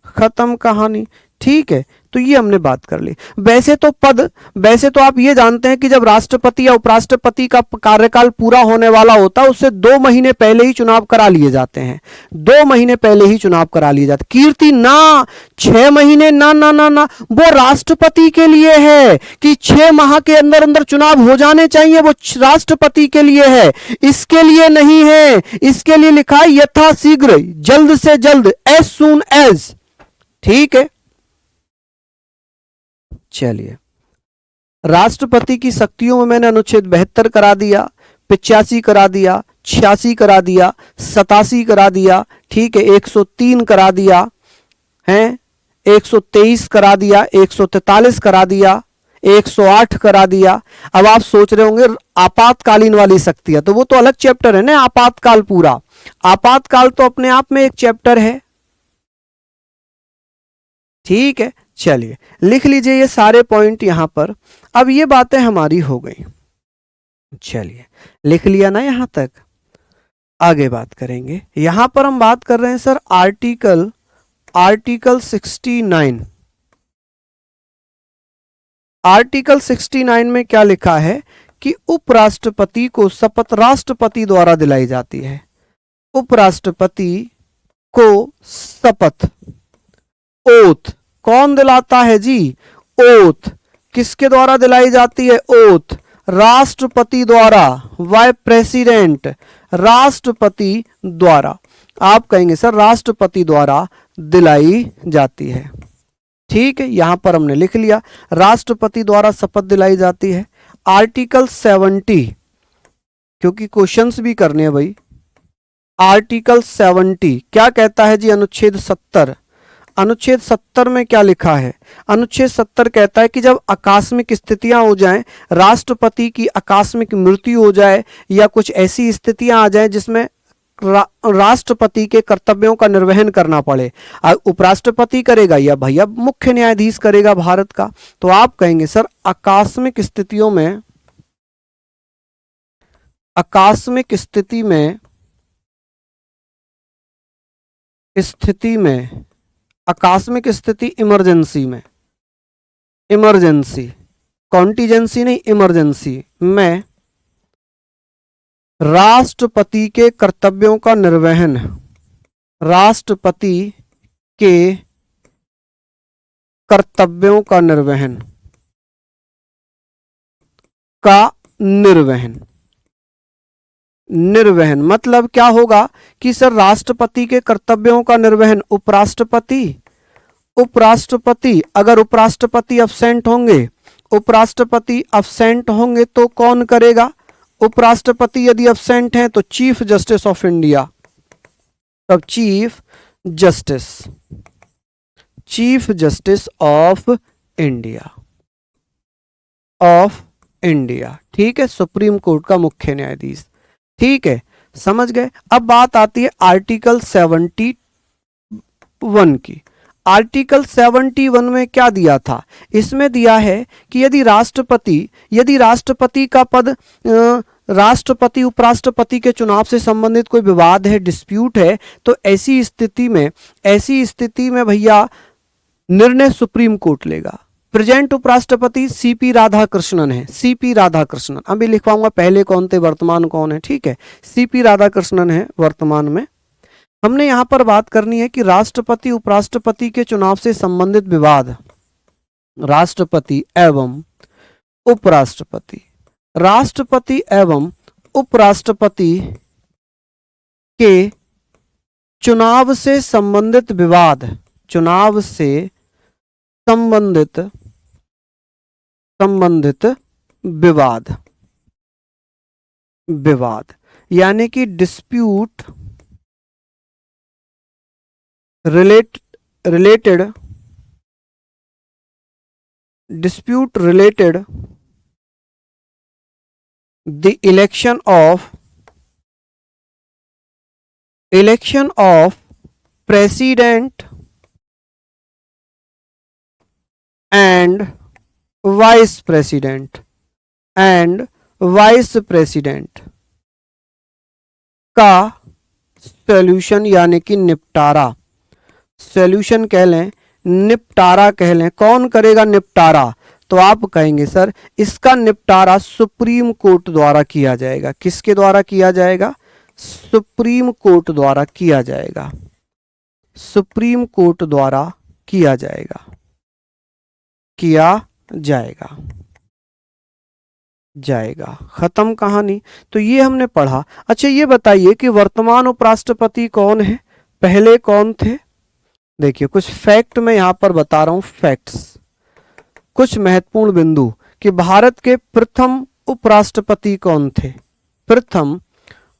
Speaker 1: खत्म कहानी। ठीक है, तो ये हमने बात कर ली। वैसे तो आप ये जानते हैं कि जब राष्ट्रपति या उपराष्ट्रपति का कार्यकाल पूरा होने वाला होता है उससे 2 महीने पहले ही चुनाव करा लिए जाते हैं। 2 महीने पहले ही चुनाव करा लिए जाते। कीर्ति ना, 6 महीने ना ना ना ना, वो राष्ट्रपति के लिए है कि 6 माह के अंदर अंदर चुनाव हो जाने चाहिए, वो राष्ट्रपति के लिए है, इसके लिए नहीं है। इसके लिए लिखा है यथाशीघ्र, जल्द से जल्द, एज सून एज। ठीक है, चलिए राष्ट्रपति की शक्तियों में मैंने अनुच्छेद 72 करा दिया, 85 करा दिया, 86 करा दिया, 87 करा दिया, ठीक है, 103 करा दिया है, 123 करा दिया, 143 करा दिया, 108 करा दिया। अब आप सोच रहे होंगे आपातकालीन वाली शक्तियां, तो वो तो अलग चैप्टर है ना। आपातकाल, पूरा आपातकाल तो अपने आप में एक चैप्टर है। ठीक है, चलिए लिख लीजिए ये सारे पॉइंट यहां पर। अब ये बातें हमारी हो गई, चलिए लिख लिया ना यहां तक। आगे बात करेंगे। यहां पर हम बात कर रहे हैं सर आर्टिकल 69। आर्टिकल 69 में क्या लिखा है कि उपराष्ट्रपति को शपथ राष्ट्रपति द्वारा दिलाई जाती है। उपराष्ट्रपति को शपथ, ओथ कौन दिलाता है जी? ओथ किसके द्वारा दिलाई जाती है? ओथ राष्ट्रपति द्वारा, बाय प्रेसिडेंट, राष्ट्रपति द्वारा। आप कहेंगे सर राष्ट्रपति द्वारा दिलाई जाती है। ठीक है, यहां पर हमने लिख लिया राष्ट्रपति द्वारा शपथ दिलाई जाती है। आर्टिकल 70, क्योंकि क्वेश्चंस भी करने हैं भाई। आर्टिकल 70 क्या कहता है जी? अनुच्छेद 70। अनुच्छेद 70 में क्या लिखा है? अनुच्छेद 70 कहता है कि जब आकस्मिक स्थितियां हो जाएं, राष्ट्रपति की आकस्मिक मृत्यु हो जाए या कुछ ऐसी स्थितियां आ जाएं जिसमें राष्ट्रपति के कर्तव्यों का निर्वहन करना पड़े, उपराष्ट्रपति करेगा या भैया मुख्य न्यायाधीश करेगा भारत का, तो आप कहेंगे सर आकस्मिक स्थितियों में, आकस्मिक स्थिति में आकस्मिक स्थिति इमरजेंसी में, इमरजेंसी कॉन्टीजेंसी नहीं, इमरजेंसी में राष्ट्रपति के कर्तव्यों का निर्वहन, राष्ट्रपति के कर्तव्यों का निर्वहन निर्वहन मतलब क्या होगा कि सर राष्ट्रपति के कर्तव्यों का निर्वहन उपराष्ट्रपति अगर उपराष्ट्रपति अब्सेंट होंगे तो कौन करेगा? उपराष्ट्रपति यदि अब्सेंट है तो चीफ जस्टिस ऑफ इंडिया, तब चीफ जस्टिस ऑफ इंडिया, ठीक है, सुप्रीम कोर्ट का मुख्य न्यायाधीश, ठीक है, समझ गए। अब बात आती है आर्टिकल 71 की। आर्टिकल 71 में क्या दिया था? इसमें दिया है कि यदि राष्ट्रपति का पद राष्ट्रपति उपराष्ट्रपति के चुनाव से संबंधित कोई विवाद है, डिस्प्यूट है, तो ऐसी स्थिति में भैया निर्णय सुप्रीम कोर्ट लेगा। प्रेजेंट उपराष्ट्रपति सीपी राधाकृष्णन है, सीपी राधाकृष्णन, अभी लिखवाऊंगा पहले कौन थे वर्तमान कौन है, ठीक है, सीपी राधाकृष्णन है वर्तमान में। हमने यहां पर बात करनी है कि राष्ट्रपति उपराष्ट्रपति के चुनाव से संबंधित विवाद, राष्ट्रपति एवं उपराष्ट्रपति के चुनाव से संबंधित विवाद यानी कि dispute related the election of president and vice president का सॉल्यूशन यानी कि निपटारा, सॉल्यूशन कह लें, निपटारा कह लें। कौन करेगा निपटारा? तो आप कहेंगे सर इसका निपटारा सुप्रीम कोर्ट द्वारा किया जाएगा। किसके द्वारा किया जाएगा? सुप्रीम कोर्ट द्वारा किया जाएगा, सुप्रीम कोर्ट द्वारा किया जाएगा। खत्म कहानी। तो ये हमने पढ़ा। अच्छा ये बताइए कि वर्तमान उपराष्ट्रपति कौन है, पहले कौन थे? देखिए कुछ फैक्ट मैं यहां पर बता रहा हूं, फैक्ट्स, कुछ महत्वपूर्ण बिंदु कि भारत के प्रथम उपराष्ट्रपति कौन थे, प्रथम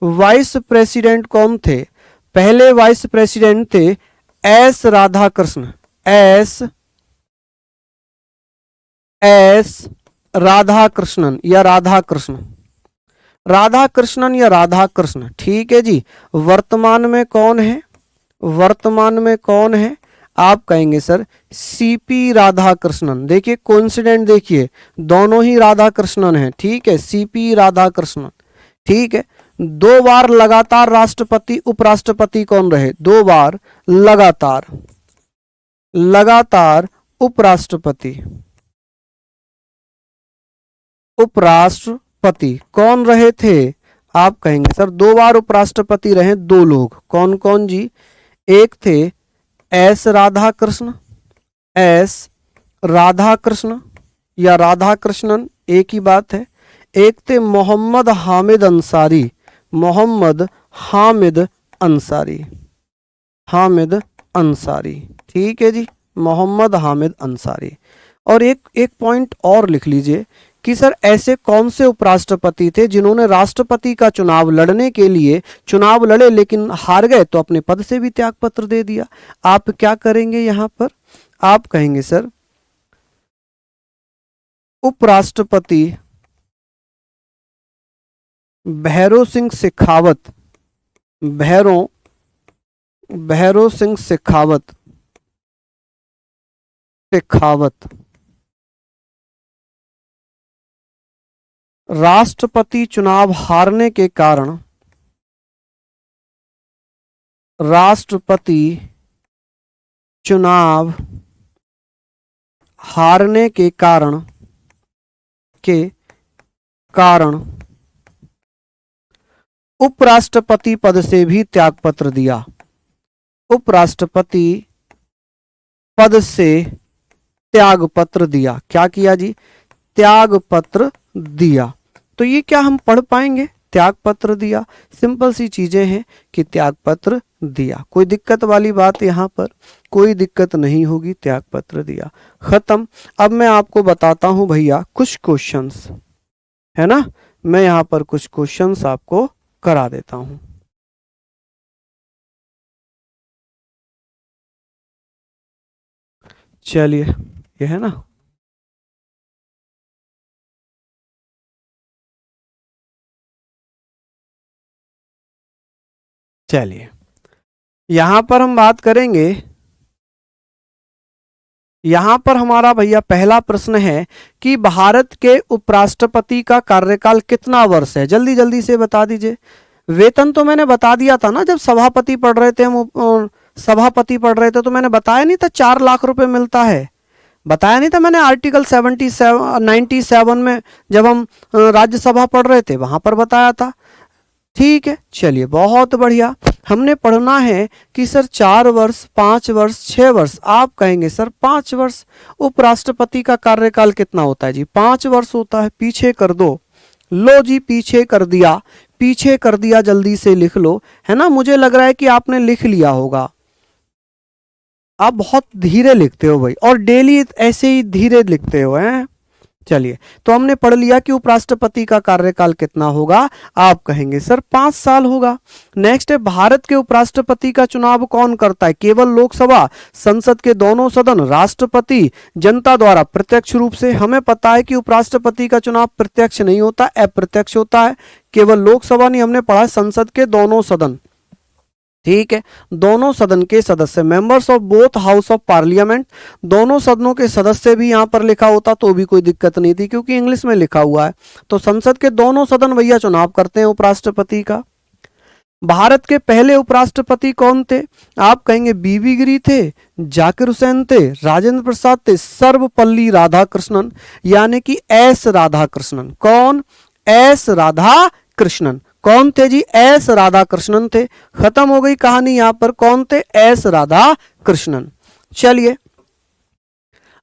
Speaker 1: वाइस प्रेसिडेंट कौन थे? पहले वाइस प्रेसिडेंट थे एस राधाकृष्ण, एस राधाकृष्णन या राधाकृष्ण, ठीक है जी। वर्तमान में कौन है? आप कहेंगे सर सीपी राधाकृष्णन। देखिए कोइंसिडेंट, देखिए दोनों ही राधाकृष्णन हैं, ठीक है, सीपी राधाकृष्णन, ठीक है। 2 बार लगातार राष्ट्रपति उपराष्ट्रपति कौन रहे? 2 बार लगातार उपराष्ट्रपति कौन रहे थे? आप कहेंगे सर 2 बार उपराष्ट्रपति रहे 2 लोग। कौन कौन जी? एक थे एस राधाकृष्ण या राधाकृष्णन, एक ही बात है। एक थे मोहम्मद हामिद अंसारी, ठीक है जी, मोहम्मद हामिद अंसारी। और एक पॉइंट और लिख लीजिए कि सर ऐसे कौन से उपराष्ट्रपति थे जिन्होंने राष्ट्रपति का चुनाव लड़ने के लिए चुनाव लड़े लेकिन हार गए तो अपने पद से भी त्यागपत्र दे दिया। आप क्या करेंगे यहां पर? आप कहेंगे सर उपराष्ट्रपति भैरों सिंह शेखावत, भैरों सिंह शेखावत राष्ट्रपति चुनाव हारने के कारण उपराष्ट्रपति पद से भी त्यागपत्र दिया। उपराष्ट्रपति पद से त्यागपत्र दिया। क्या किया जी? त्यागपत्र दिया। तो ये क्या हम पढ़ पाएंगे? त्यागपत्र दिया, सिंपल सी चीजें हैं कि त्यागपत्र दिया। कोई दिक्कत वाली बात यहां पर कोई दिक्कत नहीं होगी। त्यागपत्र दिया, खत्म। अब मैं आपको बताता हूं भैया कुछ क्वेश्चंस, है ना। मैं यहां पर कुछ क्वेश्चंस आपको करा देता हूं। चलिए, ये है ना। चलिए, यहां पर हम बात करेंगे। यहां पर हमारा भैया पहला प्रश्न है कि भारत के उपराष्ट्रपति का कार्यकाल कितना वर्ष है? जल्दी जल्दी से बता दीजिए। वेतन तो मैंने बता दिया था ना, जब सभापति पढ़ रहे थे हम, सभापति पढ़ रहे थे तो मैंने बताया नहीं था 4 लाख रुपए मिलता है। बताया नहीं था मैंने आर्टिकल 97 में जब हम राज्यसभा पढ़ रहे थे वहां पर बताया था। ठीक है, चलिए बहुत बढ़िया। हमने पढ़ना है कि सर 4 वर्ष, 5 वर्ष, 6 वर्ष। आप कहेंगे सर 5 वर्ष। उपराष्ट्रपति का कार्यकाल कितना होता है जी? 5 वर्ष होता है। पीछे कर दो। लो जी, पीछे कर दिया, पीछे कर दिया। जल्दी से लिख लो, है ना। मुझे लग रहा है कि आपने लिख लिया होगा। आप बहुत धीरे लिखते हो भाई, और डेली ऐसे ही धीरे लिखते हो, हैं। चलिए, तो हमने पढ़ लिया कि उपराष्ट्रपति का कार्यकाल कितना होगा। आप कहेंगे सर 5 साल होगा। नेक्स्ट है, भारत के उपराष्ट्रपति का चुनाव कौन करता है? केवल लोकसभा, संसद के दोनों सदन, राष्ट्रपति, जनता द्वारा, प्रत्यक्ष रूप से। हमें पता है कि उपराष्ट्रपति का चुनाव प्रत्यक्ष नहीं होता, अप्रत्यक्ष होता है। केवल लोकसभा नहीं, हमने पढ़ा संसद के दोनों सदन। ठीक है, दोनों सदन के सदस्य, members of both house of parliament. दोनों सदनों के सदस्य भी यहां पर लिखा होता तो भी कोई दिक्कत नहीं थी, क्योंकि इंग्लिश में लिखा हुआ है। तो संसद के दोनों सदन भैया चुनाव करते हैं उपराष्ट्रपति का। भारत के पहले उपराष्ट्रपति कौन थे? आप कहेंगे बीबी गिरी थे, जाकिर हुसैन थे, राजेंद्र प्रसाद थे, सर्वपल्ली राधाकृष्णन, यानी कि एस राधाकृष्णन। कौन? एस राधाकृष्णन। कौन थे जी? एस राधाकृष्णन थे। खत्म हो गई कहानी। यहां पर कौन थे? एस राधाकृष्णन। चलिए,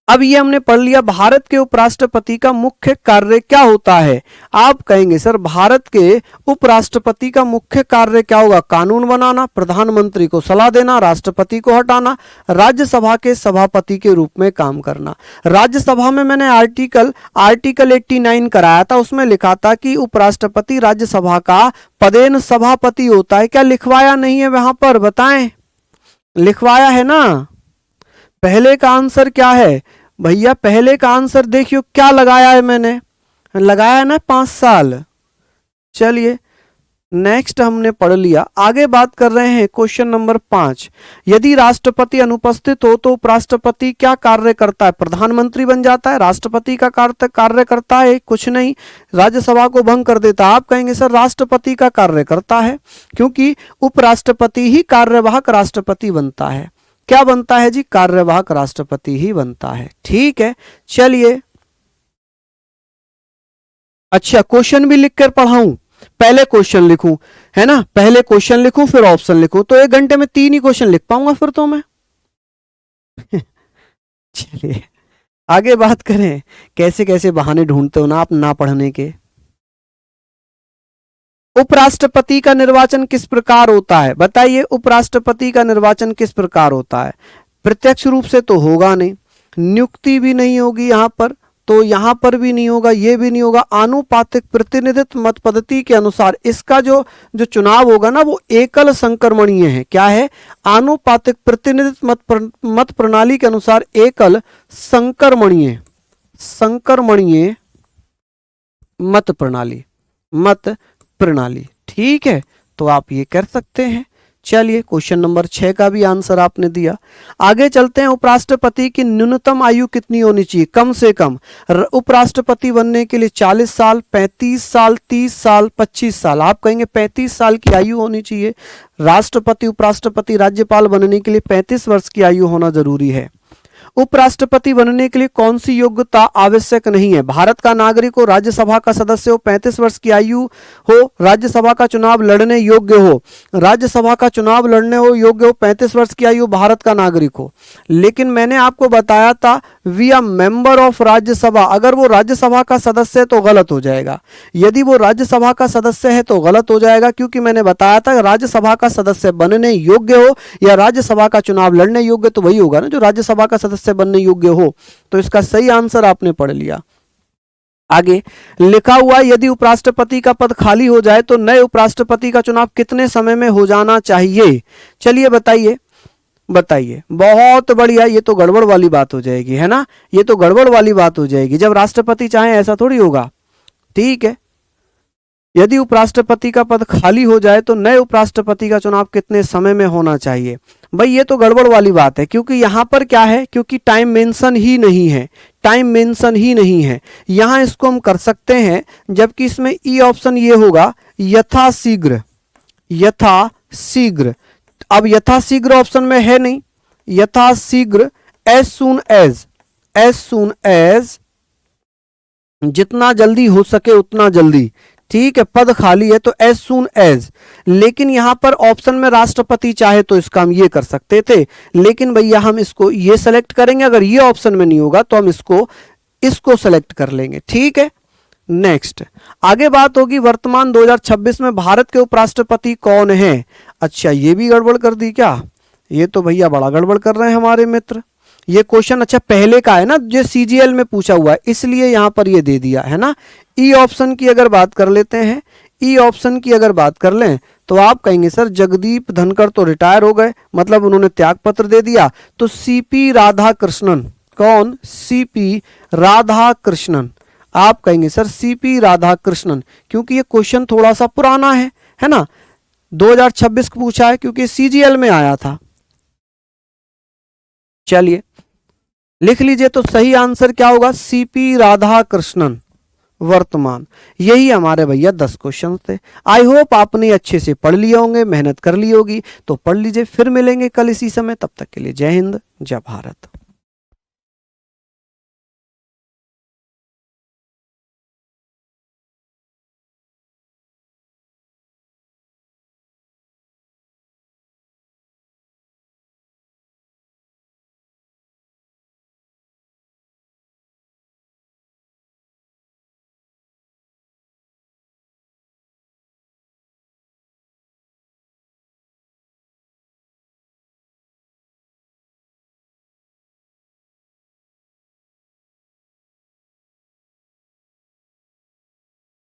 Speaker 1: अब ये हमने पढ़ लिया भारत के उपराष्ट्रपति का मुख्य कार्य क्या होता है। आप कहेंगे सर भारत के उपराष्ट्रपति का मुख्य कार्य क्या होगा? कानून बनाना, प्रधानमंत्री को सलाह देना, राष्ट्रपति को हटाना, राज्यसभा के सभापति के रूप में काम करना। राज्यसभा में मैंने आर्टिकल 89 कराया था, उसमें लिखा था कि उपराष्ट्रपति राज्यसभा का पदेन सभापति होता है। क्या लिखवाया नहीं है वहां पर? बताएं, लिखवाया है ना। पहले का आंसर क्या है भैया? पहले का आंसर देखियो क्या लगाया है मैंने, लगाया है ना 5 साल। चलिए, नेक्स्ट हमने पढ़ लिया। आगे बात कर रहे हैं क्वेश्चन नंबर 5। यदि राष्ट्रपति अनुपस्थित हो तो उपराष्ट्रपति क्या कार्य करता है? प्रधानमंत्री बन जाता है। राष्ट्रपति का कार्य करता है कुछ नहीं, राज्यसभा को भंग कर देता है। आप कहेंगे सर राष्ट्रपति का कार्य करता है, क्योंकि उपराष्ट्रपति ही कार्यवाहक राष्ट्रपति बनता है। क्या बनता है जी? कार्यवाहक राष्ट्रपति ही बनता है। ठीक है, चलिए। अच्छा, क्वेश्चन भी लिखकर पढ़ाऊं? पहले क्वेश्चन लिखूं, है ना। पहले क्वेश्चन लिखूं फिर ऑप्शन लिखूं, तो 1 घंटे में 3 ही क्वेश्चन लिख पाऊंगा फिर तो मैं। चलिए, आगे बात करें। कैसे कैसे बहाने ढूंढते हो ना आप ना पढ़ने के। उपराष्ट्रपति का निर्वाचन किस प्रकार होता है? बताइए, उपराष्ट्रपति का निर्वाचन किस प्रकार होता है? प्रत्यक्ष रूप से तो होगा नहीं, नियुक्ति भी नहीं होगी यहां पर, तो यहां पर भी नहीं होगा, ये भी नहीं होगा। आनुपातिक प्रतिनिधित्व मत पद्धति के अनुसार इसका जो चुनाव होगा ना वो एकल संक्रमणीय है। क्या है? आनुपातिक प्रतिनिधित्व मत प्रणाली के अनुसार एकल संक्रमणीय मत प्रणाली। ठीक है, तो आप ये कर सकते हैं। चलिए क्वेश्चन नंबर 6 का भी आंसर आपने दिया। आगे चलते हैं। उपराष्ट्रपति की न्यूनतम आयु कितनी होनी चाहिए? कम से कम उपराष्ट्रपति बनने के लिए 40 साल, 35 साल, 30 साल, 25 साल। आप कहेंगे 35 साल की आयु होनी चाहिए। राष्ट्रपति, उपराष्ट्रपति, राज्यपाल बनने के लिए 35 वर्ष की आयु होना जरूरी है। उपराष्ट्रपति बनने के लिए कौन सी योग्यता आवश्यक नहीं है? भारत का नागरिक हो, राज्यसभा का सदस्य हो, 35 वर्ष की आयु हो, राज्यसभा का चुनाव लड़ने योग्य हो, 35 वर्ष की आयु, भारत का नागरिक हो। लेकिन मैंने आपको बताया था we are member of Rajya Sabha. अगर वो राज्यसभा का सदस्य है तो गलत हो जाएगा। यदि वो राज्यसभा का सदस्य है तो गलत हो जाएगा, क्योंकि मैंने बताया था राज्यसभा का सदस्य बनने योग्य हो या राज्यसभा का चुनाव लड़ने योग्य, तो वही होगा ना जो राज्यसभा का सदस्य बनने योग्य हो। तो इसका सही आंसर आपने पढ़ लिया। आगे लिखा हुआ, यदि उपराष्ट्रपति का पद खाली हो जाए तो नए उपराष्ट्रपति का चुनाव कितने समय में हो जाना चाहिए? चलिए बताइए। बहुत बढ़िया। ये तो गड़बड़ वाली बात हो जाएगी, है ना? ये तो गड़बड़ वाली बात हो जाएगी। जब राष्ट्रपति चाहे ऐसा थोड़ी होगा। ठीक है, यदि उपराष्ट्रपति का पद खाली हो जाए तो नए उपराष्ट्रपति का चुनाव कितने समय में होना चाहिए? भाई ये तो गड़बड़ वाली बात है, क्योंकि यहां पर क्या है, क्योंकि टाइम मेंशन ही नहीं है। यहां इसको हम कर सकते हैं, जबकि इसमें ई ऑप्शन ये होगा यथाशीघ्र। अब यथाशीघ्र ऑप्शन में है नहीं। यथाशीघ्र एज सुन एज, जितना जल्दी हो सके उतना जल्दी। ठीक है, पद खाली है तो एज सुन एज। लेकिन यहां पर ऑप्शन में राष्ट्रपति चाहे तो इसका हम ये कर सकते थे, लेकिन भैया हम इसको ये सेलेक्ट करेंगे। अगर ये ऑप्शन में नहीं होगा तो हम इसको सेलेक्ट कर लेंगे। ठीक है, नेक्स्ट आगे बात होगी वर्तमान 2026 में भारत के उपराष्ट्रपति कौन है? अच्छा, ये भी गड़बड़ कर दी क्या? ये तो भैया बड़ा गड़बड़ कर रहे हैं हमारे मित्र। ये क्वेश्चन अच्छा पहले का है ना, जो सीजीएल में पूछा हुआ है, इसलिए यहां पर ये दे दिया है ना। ई ऑप्शन की अगर बात कर लेते हैं, ई ऑप्शन की अगर बात कर लें तो आप कहेंगे सर जगदीप धनखड़ तो रिटायर हो गए, मतलब उन्होंने त्याग पत्र दे दिया। तो सीपी राधाकृष्णन। कौन? सीपी राधाकृष्णन। आप कहेंगे सर सीपी राधाकृष्णन, क्योंकि ये क्वेश्चन थोड़ा सा पुराना है ना, 2026 को पूछा है, क्योंकि सीजीएल में आया था। चलिए लिख लीजिए, तो सही आंसर क्या होगा? सीपी राधाकृष्णन वर्तमान। यही हमारे भैया 10 क्वेश्चन थे। आई होप आपने अच्छे से पढ़ लिए होंगे, मेहनत कर ली होगी। तो पढ़ लीजिए, फिर मिलेंगे कल इसी समय। तब तक के लिए जय हिंद, जय भारत।